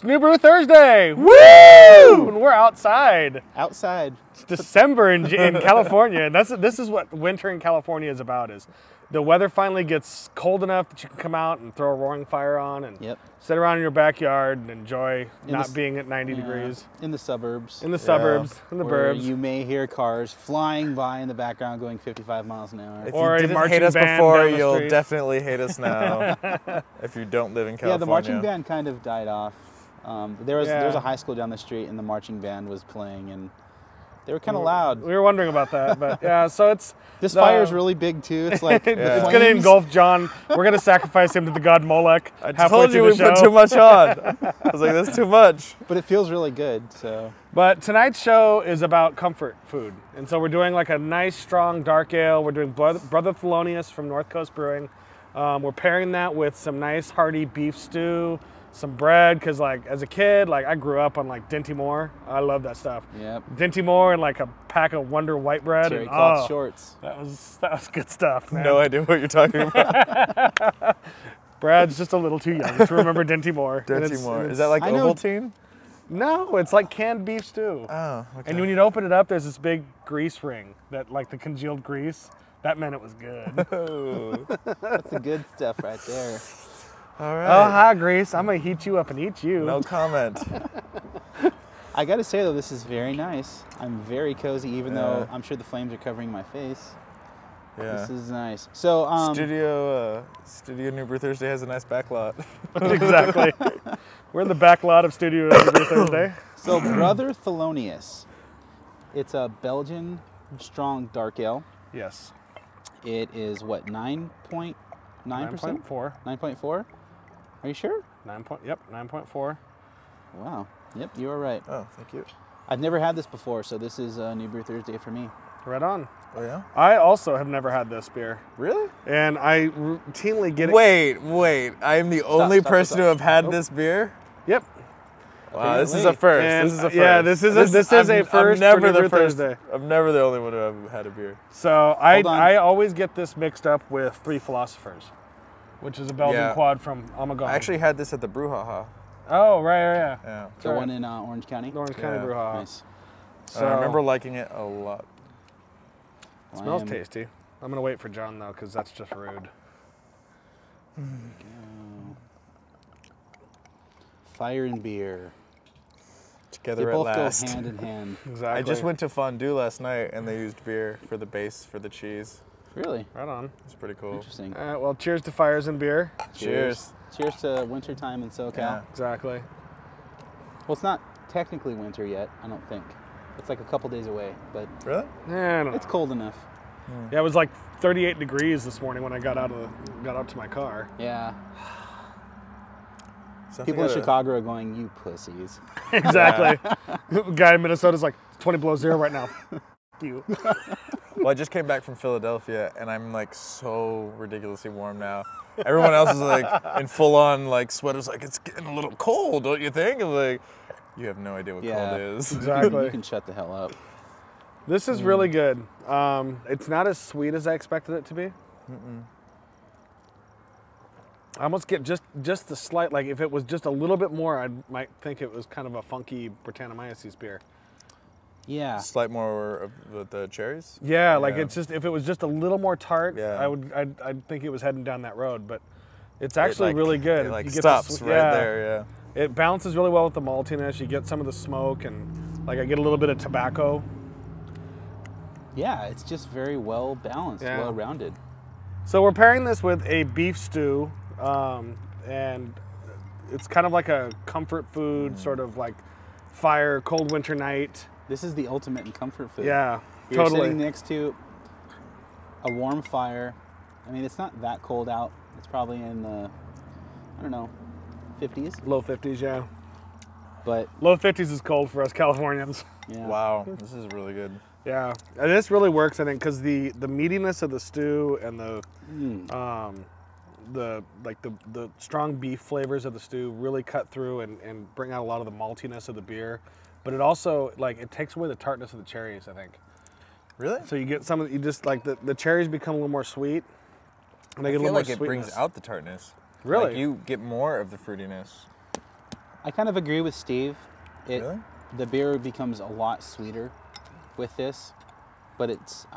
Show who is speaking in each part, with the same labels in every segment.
Speaker 1: It's New Brew Thursday! Woo! And we're outside.
Speaker 2: Outside.
Speaker 1: It's December in California, and this is what winter in California is about. Is the weather finally gets cold enough that you can come out and throw a roaring fire on and sit around in your backyard and enjoy not being at 90 degrees.
Speaker 2: In the suburbs.
Speaker 1: In the suburbs, in the burbs.
Speaker 2: You may hear cars flying by in the background going 55 miles an hour.
Speaker 3: If you didn't hate us before, you'll definitely hate us now if you don't live in California.
Speaker 2: Yeah, the marching band kind of died off. There was a high school down the street and the marching band was playing and they were kind of loud.
Speaker 1: We were wondering about that, but yeah, so
Speaker 2: this fire is really big too. It's like
Speaker 1: it's going to engulf John. We're going to sacrifice him to the god Molech.
Speaker 3: I told you we put too much on. I was like, that's too much.
Speaker 2: But it feels really good. So.
Speaker 1: But tonight's show is about comfort food, and so we're doing like a nice strong dark ale. We're doing Brother Thelonious from North Coast Brewing. We're pairing that with some nice hearty beef stew. Some bread, because like as a kid, like I grew up on like Dinty Moore. I love that stuff.
Speaker 2: Yep.
Speaker 1: Dinty Moore and like a pack of Wonder white bread.
Speaker 2: Terry cloth shorts.
Speaker 1: That was good stuff, man.
Speaker 3: No idea what you're talking about.
Speaker 1: Brad's just a little too young to remember Dinty Moore.
Speaker 3: Dinty Moore. Is that like Ovaltine?
Speaker 1: No, it's like canned beef stew.
Speaker 3: Oh, okay.
Speaker 1: And when you'd open it up, there's this big grease ring that like the congealed grease. That meant it was good.
Speaker 3: Oh.
Speaker 2: That's the good stuff right there.
Speaker 3: All right.
Speaker 1: Oh, hi, Grease. I'm going to heat you up and eat you.
Speaker 3: No comment.
Speaker 2: I got to say, though, this is very nice. I'm very cozy, even though I'm sure the flames are covering my face.
Speaker 3: Yeah.
Speaker 2: This is nice. So,
Speaker 3: Studio New Brew Thursday has a nice back lot.
Speaker 1: Exactly. We're in the back lot of Studio New Brew Thursday.
Speaker 2: So, Brother Thelonious. It's a Belgian Strong Dark Ale.
Speaker 1: Yes.
Speaker 2: It is, what, 9.9%?
Speaker 1: 9.4.
Speaker 2: 9.4? Are you sure?
Speaker 1: 9.4.
Speaker 2: Wow. Yep, you are right.
Speaker 3: Oh, thank you.
Speaker 2: I've never had this before, so this is New Brew Thursday for me.
Speaker 1: Right on.
Speaker 3: Oh, yeah?
Speaker 1: I also have never had this beer.
Speaker 3: Really?
Speaker 1: And I routinely get it.
Speaker 3: Wait. I am the only person to have had this beer?
Speaker 1: Yep.
Speaker 3: Wow, this is a first.
Speaker 1: And
Speaker 3: this is a first.
Speaker 1: Yeah, this is a first.
Speaker 3: I'm never
Speaker 1: for New
Speaker 3: the
Speaker 1: Brew
Speaker 3: first.
Speaker 1: Thursday.
Speaker 3: I'm never the only one to have had a beer.
Speaker 1: So I always get this mixed up with Three Philosophers, which is a Belgian quad from Amagon.
Speaker 3: I actually had this at the Brouhaha.
Speaker 1: Oh, right.
Speaker 3: Yeah.
Speaker 2: The one in Orange County?
Speaker 1: Orange County Brouhaha.
Speaker 2: Nice.
Speaker 3: So I remember liking it a lot.
Speaker 1: It smells tasty. I'm going to wait for John, though, because that's just rude.
Speaker 2: Fire and beer.
Speaker 3: Together
Speaker 2: they
Speaker 3: at
Speaker 2: both
Speaker 3: last.
Speaker 2: go hand in hand.
Speaker 1: Exactly.
Speaker 3: I just went to fondue last night, and they used beer for the base for the cheese.
Speaker 2: Really?
Speaker 1: Right on.
Speaker 3: It's pretty cool.
Speaker 2: Interesting.
Speaker 1: Well, cheers to fires and beer.
Speaker 3: Cheers.
Speaker 2: Cheers to wintertime in SoCal.
Speaker 1: Yeah, exactly.
Speaker 2: Well, it's not technically winter yet, I don't think. It's like a couple days away, but
Speaker 3: really?
Speaker 1: Yeah, I don't know.
Speaker 2: It's cold enough.
Speaker 1: Yeah, it was like 38 degrees this morning when I got out to my car.
Speaker 2: Yeah.
Speaker 3: Something
Speaker 2: People in Chicago are going, you pussies.
Speaker 1: Exactly. Guy in Minnesota's like, 20 below zero right now. You.
Speaker 3: Well, I just came back from Philadelphia, and I'm like so ridiculously warm now. Everyone else is like in full-on like sweaters, like it's getting a little cold, don't you think? I'm like, you have no idea what cold is.
Speaker 1: Exactly.
Speaker 2: You can shut the hell up.
Speaker 1: This is really good. It's not as sweet as I expected it to be. I almost get just the slight, like if it was just a little bit more, I might think it was kind of a funky Brettanomyces beer.
Speaker 2: Yeah.
Speaker 3: Slight more of the cherries?
Speaker 1: Yeah, like it's just, if it was just a little more tart,
Speaker 3: yeah.
Speaker 1: I'd think it was heading down that road, but it's actually really good.
Speaker 3: It like
Speaker 1: you
Speaker 3: stops right there, yeah.
Speaker 1: It balances really well with the maltiness. You get some of the smoke and like I get a little bit of tobacco.
Speaker 2: Yeah, it's just very well balanced, well rounded.
Speaker 1: So we're pairing this with a beef stew, and it's kind of like a comfort food, sort of like fire, cold winter night.
Speaker 2: This is the ultimate in comfort food.
Speaker 1: Yeah,
Speaker 2: You're
Speaker 1: totally.
Speaker 2: sitting next to a warm fire. I mean, it's not that cold out. It's probably in the, I don't know, 50s.
Speaker 1: Low 50s, yeah.
Speaker 2: But
Speaker 1: low 50s is cold for us Californians.
Speaker 2: Yeah.
Speaker 3: Wow, this is really good.
Speaker 1: Yeah, and this really works, I think, because the meatiness of the stew and the strong beef flavors of the stew really cut through and bring out a lot of the maltiness of the beer. But it also, like, it takes away the tartness of the cherries, I think.
Speaker 3: Really?
Speaker 1: So you get some of, you just, like, the cherries become a little more sweet. And they get a little
Speaker 3: like
Speaker 1: more
Speaker 3: it brings out the tartness.
Speaker 1: Really?
Speaker 3: Like you get more of the fruitiness.
Speaker 2: I kind of agree with Steve.
Speaker 3: Really?
Speaker 2: The beer becomes a lot sweeter with this, but it's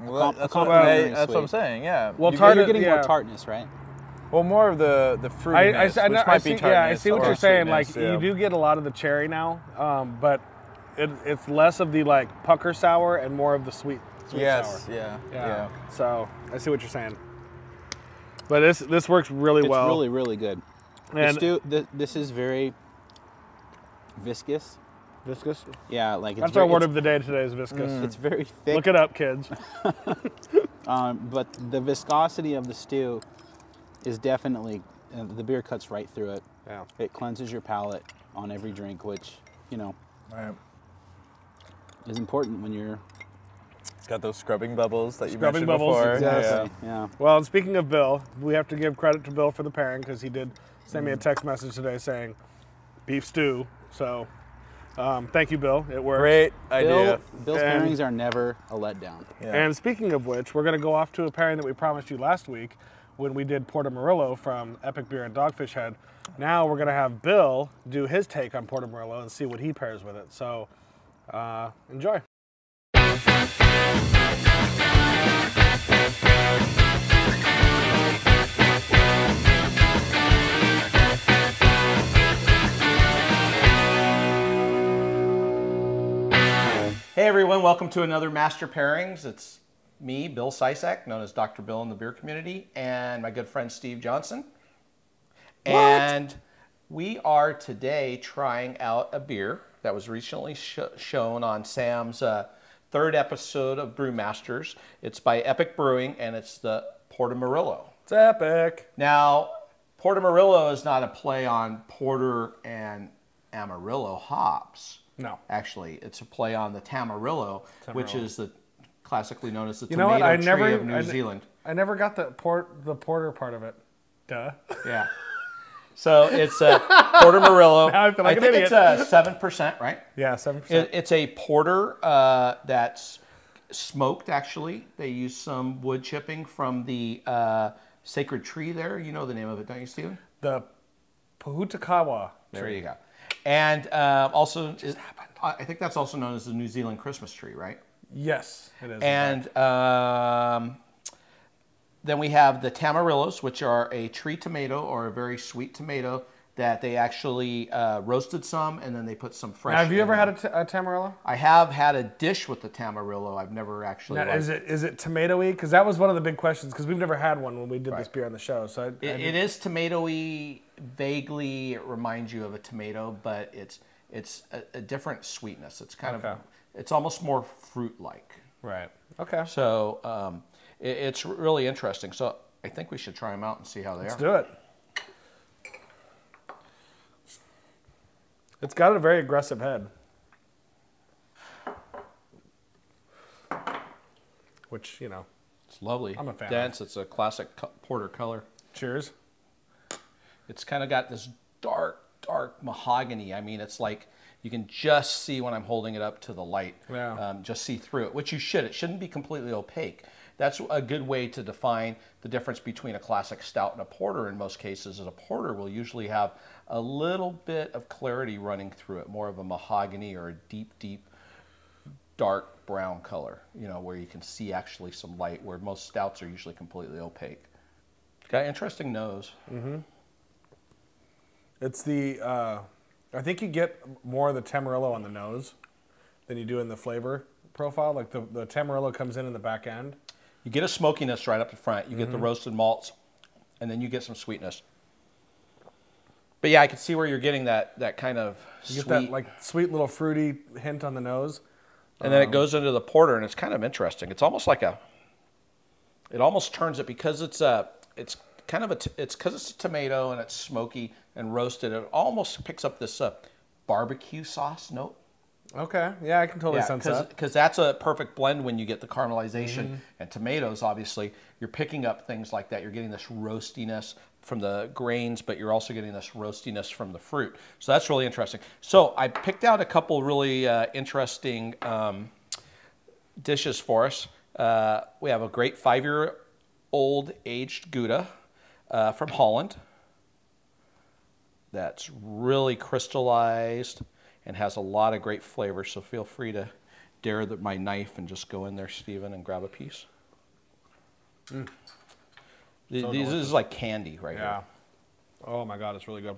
Speaker 3: Well, that's what I'm saying. Yeah.
Speaker 1: Well,
Speaker 2: You're getting more tartness, right?
Speaker 3: Well, more of the fruitiness, which might be tartness.
Speaker 1: Yeah, I see what you're saying. Like
Speaker 3: yeah.
Speaker 1: you do get a lot of the cherry now, but it's less of the like pucker sour and more of the sweet sour.
Speaker 3: Yeah.
Speaker 1: So I see what you're saying. But this works really well.
Speaker 2: It's really, really good.
Speaker 1: And
Speaker 2: this is very viscous.
Speaker 1: Viscous?
Speaker 2: Yeah, like
Speaker 1: that's our word of the day today is viscous.
Speaker 2: It's very thick.
Speaker 1: Look it up, kids.
Speaker 2: But the viscosity of the stew is definitely, the beer cuts right through it.
Speaker 1: Yeah.
Speaker 2: It cleanses your palate on every drink, which,
Speaker 3: Right.
Speaker 2: is important when you're...
Speaker 3: It's got those scrubbing bubbles that you mentioned
Speaker 1: bubbles,
Speaker 3: before.
Speaker 1: exactly.
Speaker 2: Yeah.
Speaker 1: Well, and speaking of Bill, we have to give credit to Bill for the pairing because he did send me a text message today saying beef stew. So thank you, Bill. It worked.
Speaker 3: Great idea.
Speaker 2: Bill's pairings are never a letdown.
Speaker 3: Yeah.
Speaker 1: And speaking of which, we're going to go off to a pairing that we promised you last week when we did Portamarillo from Epic Beer and Dogfish Head. Now we're going to have Bill do his take on Portamarillo and see what he pairs with it. So enjoy.
Speaker 4: Hey everyone, welcome to another Master Pairings. It's me, Bill Sysak, known as Dr. Bill in the beer community, and my good friend Steve Johnson. And we are today trying out a beer that was recently shown on Sam's third episode of Brewmasters. It's by Epic Brewing, and it's the Portamarillo.
Speaker 1: It's epic.
Speaker 4: Now, Portamarillo is not a play on porter and Amarillo hops.
Speaker 1: No.
Speaker 4: Actually, it's a play on the Tamarillo, which is the classically known as the
Speaker 1: You know what?
Speaker 4: tomato tree of New Zealand.
Speaker 1: I never got the porter part of it. Duh.
Speaker 4: Yeah. So it's a Portamarillo.
Speaker 1: Now I feel like an
Speaker 4: think
Speaker 1: idiot.
Speaker 4: it's a 7%, right?
Speaker 1: Yeah, 7%.
Speaker 4: It's a porter that's smoked, actually. They use some wood chipping from the sacred tree there. You know the name of it, don't you, Stephen?
Speaker 1: The Pahutakawa.
Speaker 4: There you go. And also, I think that's also known as the New Zealand Christmas tree, right?
Speaker 1: Yes, it is.
Speaker 4: And then we have the Tamarillos, which are a tree tomato or a very sweet tomato that they actually roasted some and then they put some fresh.
Speaker 1: Now, have you ever had a Tamarillo?
Speaker 4: I have had a dish with the Tamarillo. I've never actually.
Speaker 1: Now, is it tomatoey? Because that was one of the big questions. Because we've never had one when we did this beer on the show. So
Speaker 4: it is tomatoey. Vaguely, it reminds you of a tomato, but it's a different sweetness. It's kind of it's almost more fruit-like.
Speaker 1: Right. Okay.
Speaker 4: So it's really interesting. So I think we should try them out and see how they are.
Speaker 1: Let's do it. It's got a very aggressive head. Which,
Speaker 4: It's lovely.
Speaker 1: I'm a fan.
Speaker 4: Dense. It's a classic porter color.
Speaker 1: Cheers.
Speaker 4: It's kind of got this dark mahogany. I mean, it's like you can just see when I'm holding it up to the light.
Speaker 1: Yeah.
Speaker 4: Just see through it, which you should. It shouldn't be completely opaque. That's a good way to define the difference between a classic stout and a porter in most cases. Is a porter will usually have a little bit of clarity running through it, more of a mahogany or a deep, dark brown color, where you can see actually some light, where most stouts are usually completely opaque. Got an interesting nose.
Speaker 1: Mm-hmm. It's I think you get more of the Tamarillo on the nose than you do in the flavor profile. Like the Tamarillo comes in the back end.
Speaker 4: You get a smokiness right up the front. You get the roasted malts, and then you get some sweetness. But yeah, I can see where you're getting that kind of
Speaker 1: You get
Speaker 4: sweet.
Speaker 1: that like sweet little fruity hint on the nose.
Speaker 4: And then it goes into the porter, and it's kind of interesting. It's almost like it almost turns it because it's because it's a tomato and it's smoky and roasted. It almost picks up this barbecue sauce note.
Speaker 1: Okay, yeah, I can totally sense that.
Speaker 4: Because that's a perfect blend when you get the caramelization and tomatoes, obviously. You're picking up things like that. You're getting this roastiness from the grains, but you're also getting this roastiness from the fruit. So that's really interesting. So I picked out a couple really interesting dishes for us. We have a great 5-year-old aged Gouda from Holland. that's really crystallized and has a lot of great flavor. So feel free to dare my knife and just go in there, Stephen, and grab a piece. This is like candy right here.
Speaker 1: Oh my God, it's really good.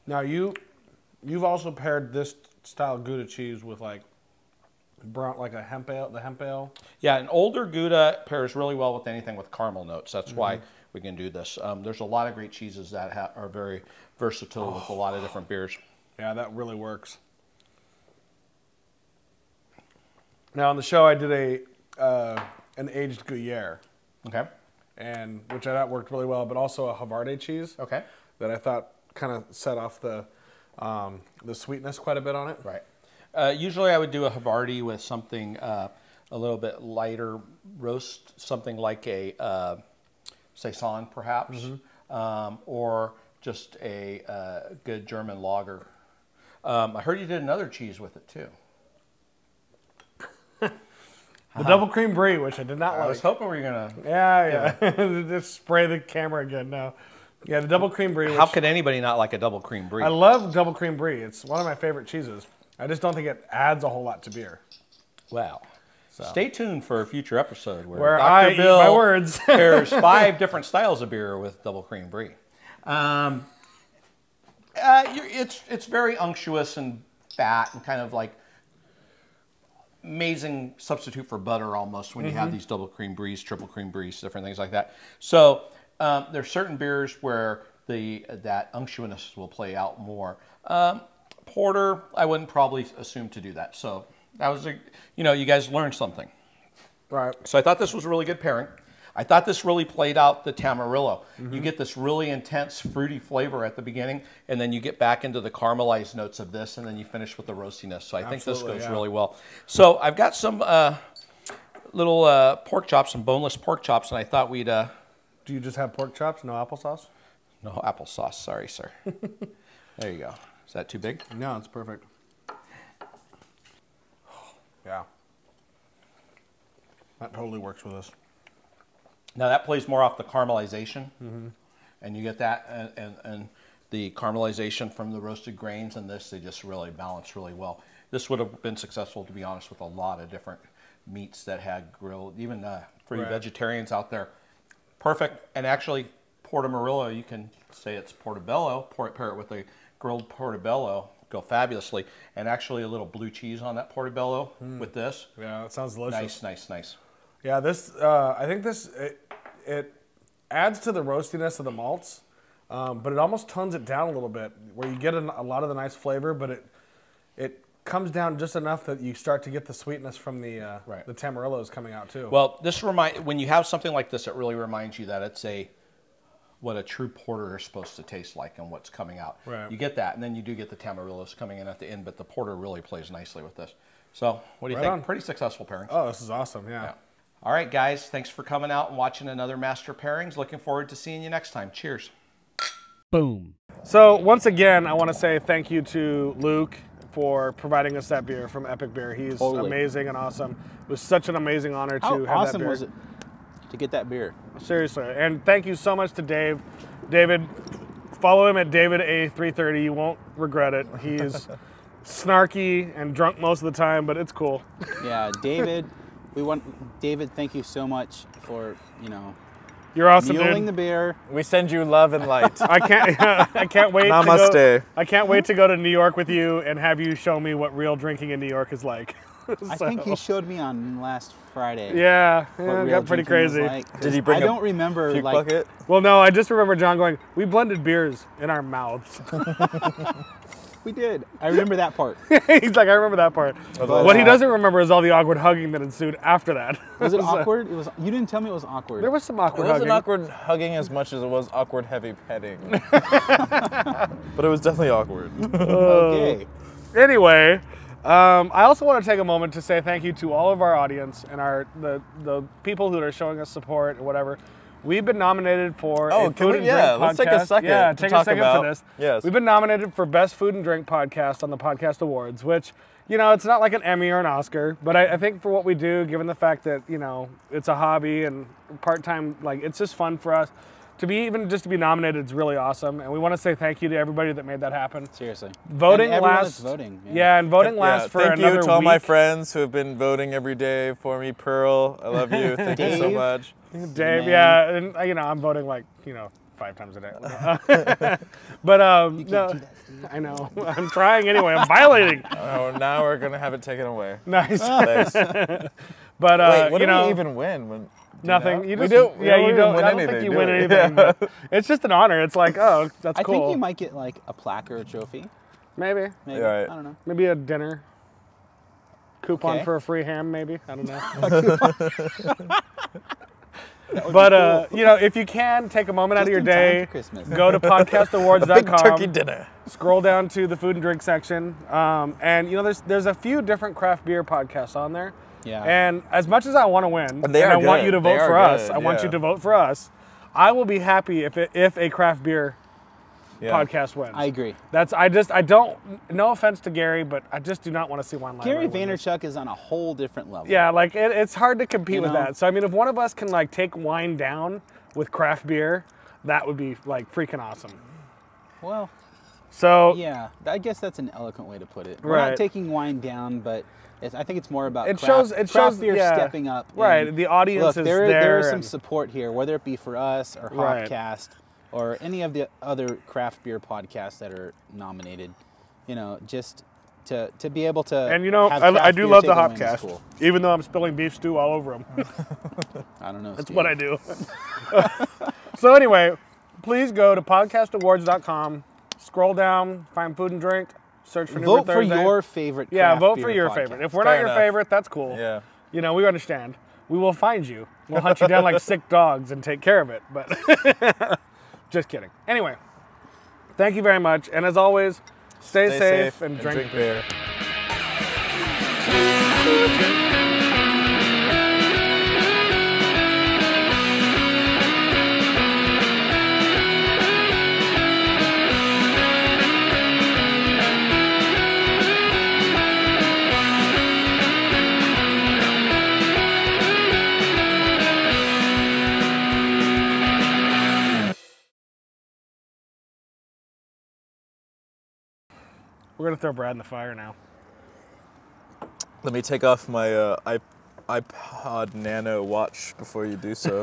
Speaker 1: Now you've also paired this style Gouda cheese with like a hemp ale, the hemp ale.
Speaker 4: Yeah, an older Gouda pairs really well with anything with caramel notes. That's why we can do this. There's a lot of great cheeses that are very versatile with a lot of different beers.
Speaker 1: Yeah, that really works. Now on the show, I did an aged Gruyere.
Speaker 4: Okay.
Speaker 1: And which I thought worked really well, but also a Havarti cheese.
Speaker 4: Okay.
Speaker 1: That I thought kind of set off the sweetness quite a bit on it.
Speaker 4: Right. Usually I would do a Havarti with something a little bit lighter roast, something like a Saison perhaps, or just a good German lager. I heard you did another cheese with it too.
Speaker 1: The double cream brie, which I did not like.
Speaker 4: I was hoping we were gonna.
Speaker 1: Yeah. Just spray the camera again now. Yeah, the double cream brie.
Speaker 4: How could anybody not like a double cream brie?
Speaker 1: I love double cream brie. It's one of my favorite cheeses. I just don't think it adds a whole lot to beer.
Speaker 4: Wow. So. Stay tuned for a future episode
Speaker 1: where Dr. Bill eat my words.
Speaker 4: There's 5 different styles of beer with double cream brie. It's very unctuous and fat and kind of like amazing substitute for butter almost when you have these double cream bries, triple cream bries, different things like that. So there's certain beers where that unctuousness will play out more. Porter, I wouldn't probably assume to do that. So that was you guys learned something.
Speaker 1: Right.
Speaker 4: So I thought this was a really good pairing. I thought this really played out the Tamarillo. You get this really intense fruity flavor at the beginning, and then you get back into the caramelized notes of this, and then you finish with the roastiness. So I think this goes really well. So I've got some little pork chops, some boneless pork chops, and I thought we'd...
Speaker 1: Do you just have pork chops, no applesauce?
Speaker 4: No applesauce, sorry, sir. There you go. Is that too big?
Speaker 1: No, it's perfect. Yeah. That totally works with us.
Speaker 4: Now that plays more off the caramelization, and you get that and the caramelization from the roasted grains, and this, they just really balance really well. This would have been successful, to be honest, with a lot of different meats that had grilled, even for you vegetarians out there. Perfect, and actually Portamarillo, you can say it's portobello, pair it with a grilled portobello, go fabulously, and actually a little blue cheese on that portobello with this.
Speaker 1: Yeah, that sounds delicious.
Speaker 4: Nice, nice, nice.
Speaker 1: Yeah, this, I think this, it adds to the roastiness of the malts, but it almost tones it down a little bit, where you get a lot of the nice flavor, but it comes down just enough that you start to get the sweetness from the Tamarillos coming out too.
Speaker 4: Well, when you have something like this, it really reminds you that it's what a true porter is supposed to taste like and what's coming out.
Speaker 1: Right.
Speaker 4: You get that, and then you do get the Tamarillos coming in at the end, but the porter really plays nicely with this. So what do you think? Pretty successful pairing.
Speaker 1: Oh, this is awesome, yeah.
Speaker 4: All right, guys, thanks for coming out and watching another Master Pairings. Looking forward to seeing you next time. Cheers.
Speaker 5: Boom.
Speaker 1: So once again, I want to say thank you to Luke for providing us that beer from Epic Beer. He's amazing and awesome. It was such an amazing honor to have that beer. How awesome was it
Speaker 2: to get that beer?
Speaker 1: Seriously. And thank you so much to Dave. David, follow him at DavidA330. You won't regret it. He's snarky and drunk most of the time, but it's cool.
Speaker 2: Yeah, David, David, thank you so much for,
Speaker 1: you're awesome,
Speaker 2: muling
Speaker 1: dude.
Speaker 2: the beer.
Speaker 3: We send you love and light.
Speaker 1: I can't wait.
Speaker 3: Namaste.
Speaker 1: I can't wait to go to New York with you and have you show me what real drinking in New York is like.
Speaker 2: I think he showed me on last Friday.
Speaker 1: Yeah, it got pretty crazy.
Speaker 2: Like.
Speaker 3: Did he bring
Speaker 2: I don't remember
Speaker 3: puke
Speaker 2: like
Speaker 3: bucket?
Speaker 1: Well, no, I just remember John going, we blended beers in our mouths.
Speaker 2: We did. I remember that part.
Speaker 1: He's like, I remember that part.
Speaker 2: But,
Speaker 1: what he doesn't remember is all the awkward hugging that ensued after that.
Speaker 2: Was it awkward? You didn't tell me it was awkward.
Speaker 1: There was some awkward
Speaker 3: hugging. It wasn't awkward hugging as much as it was awkward heavy petting. But it was definitely awkward.
Speaker 2: Okay.
Speaker 1: Anyway, I also want to take a moment to say thank you to all of our audience and the people who are showing us support or whatever. We've been nominated for a food and drink podcast.
Speaker 3: Let's take a second.
Speaker 1: Yeah, take a second for this.
Speaker 3: Yes.
Speaker 1: We've been nominated for Best Food and Drink Podcast on the Podcast Awards, which, it's not like an Emmy or an Oscar, but I think for what we do, given the fact that, it's a hobby and part-time, it's just fun for us. just to be nominated is really awesome, and we want to say thank you to everybody that made that happen.
Speaker 2: Seriously.
Speaker 1: Voting
Speaker 2: and everyone
Speaker 1: lasts.
Speaker 2: that's voting.
Speaker 1: Yeah, and voting lasts for
Speaker 3: thank
Speaker 1: another
Speaker 3: you to all
Speaker 1: week.
Speaker 3: my friends who have been voting every day for me. Pearl, I love you. Thank you so
Speaker 2: Dave.
Speaker 3: much.
Speaker 1: Dave,
Speaker 2: Man.
Speaker 1: yeah, and I'm voting 5 times a day. But no, I know. I'm trying anyway. I'm violating.
Speaker 3: Oh, now we're gonna have it taken away.
Speaker 1: Nice.
Speaker 3: Thanks.
Speaker 1: But
Speaker 3: Wait, what
Speaker 1: you
Speaker 3: do
Speaker 1: know,
Speaker 3: we even win? When,
Speaker 1: nothing.
Speaker 3: know?
Speaker 1: You
Speaker 3: We
Speaker 1: just,
Speaker 3: do.
Speaker 1: yeah,
Speaker 3: we
Speaker 1: you
Speaker 3: don't
Speaker 1: don't.
Speaker 3: win
Speaker 1: I don't
Speaker 3: anything,
Speaker 1: think you
Speaker 3: do
Speaker 1: win
Speaker 3: we?
Speaker 1: anything.
Speaker 3: Yeah.
Speaker 1: But it's just an honor. It's like, oh, that's
Speaker 2: I
Speaker 1: cool.
Speaker 2: think you might get like a plaque or a trophy.
Speaker 1: Maybe.
Speaker 2: Maybe.
Speaker 3: Yeah, right.
Speaker 2: I don't know.
Speaker 1: Maybe a dinner. Coupon
Speaker 2: Okay.
Speaker 1: for a free ham, maybe. I don't know. But if you can take a moment out of
Speaker 2: Just
Speaker 1: your
Speaker 2: in time
Speaker 1: day,
Speaker 2: for Christmas.
Speaker 1: go to
Speaker 3: Big turkey
Speaker 1: podcastawards.com.
Speaker 3: dinner.
Speaker 1: Scroll down to the food and drink section, and there's a few different craft beer podcasts on there.
Speaker 2: Yeah.
Speaker 1: And as much as I want to win,
Speaker 3: And they
Speaker 1: and
Speaker 3: are
Speaker 1: I want
Speaker 3: good.
Speaker 1: you to
Speaker 3: They
Speaker 1: vote
Speaker 3: are
Speaker 1: for us,
Speaker 3: good,
Speaker 1: I want
Speaker 3: yeah.
Speaker 1: you to vote for us. I will be happy if a craft beer
Speaker 3: Yeah.
Speaker 1: podcast wins.
Speaker 2: I agree.
Speaker 1: I don't. No offense to Gary, but I just do not want to see Wine Library
Speaker 2: Gary
Speaker 1: win this.
Speaker 2: Vaynerchuk is on a whole different level.
Speaker 1: Yeah, it's hard to compete with
Speaker 2: know?
Speaker 1: that. So I mean, if one of us can take wine down with craft beer, that would be freaking awesome.
Speaker 2: Well,
Speaker 1: So
Speaker 2: yeah, I guess that's an eloquent way to put it. We're
Speaker 1: Right.
Speaker 2: not taking wine down, but I think it's more about
Speaker 1: It
Speaker 2: craft,
Speaker 1: shows
Speaker 2: craft beer
Speaker 1: yeah.
Speaker 2: stepping up.
Speaker 1: Right,
Speaker 2: and,
Speaker 1: the audience
Speaker 2: look,
Speaker 1: is
Speaker 2: there is some
Speaker 1: and-
Speaker 2: support here, whether it be for us or
Speaker 1: Right.
Speaker 2: Hopcast or any of the other craft beer podcasts that are nominated. Just to be able to.
Speaker 1: And
Speaker 2: have
Speaker 1: I
Speaker 2: craft
Speaker 1: do
Speaker 2: beer
Speaker 1: love the
Speaker 2: take a win is
Speaker 1: Hopcast,
Speaker 2: cool.
Speaker 1: even though I'm spilling beef stew all over them.
Speaker 2: I don't know.
Speaker 1: That's what I do. So anyway, please go to podcastawards.com, scroll down, find food and drink, search for New
Speaker 2: Vote
Speaker 1: Brew
Speaker 2: for
Speaker 1: Thursday.
Speaker 2: your favorite.
Speaker 1: Yeah,
Speaker 2: craft
Speaker 1: vote
Speaker 2: beer
Speaker 1: for your
Speaker 2: podcast.
Speaker 1: favorite. If we're
Speaker 3: Fair
Speaker 1: not your
Speaker 3: enough.
Speaker 1: favorite, that's cool.
Speaker 3: Yeah.
Speaker 1: We understand. We will find you. We'll hunt you down like sick dogs and take care of it. But just kidding. Anyway, thank you very much. And as always, stay safe and drink
Speaker 3: beer.
Speaker 1: We're going to throw Brad in the fire now.
Speaker 3: Let me take off my iPod Nano watch before you do so.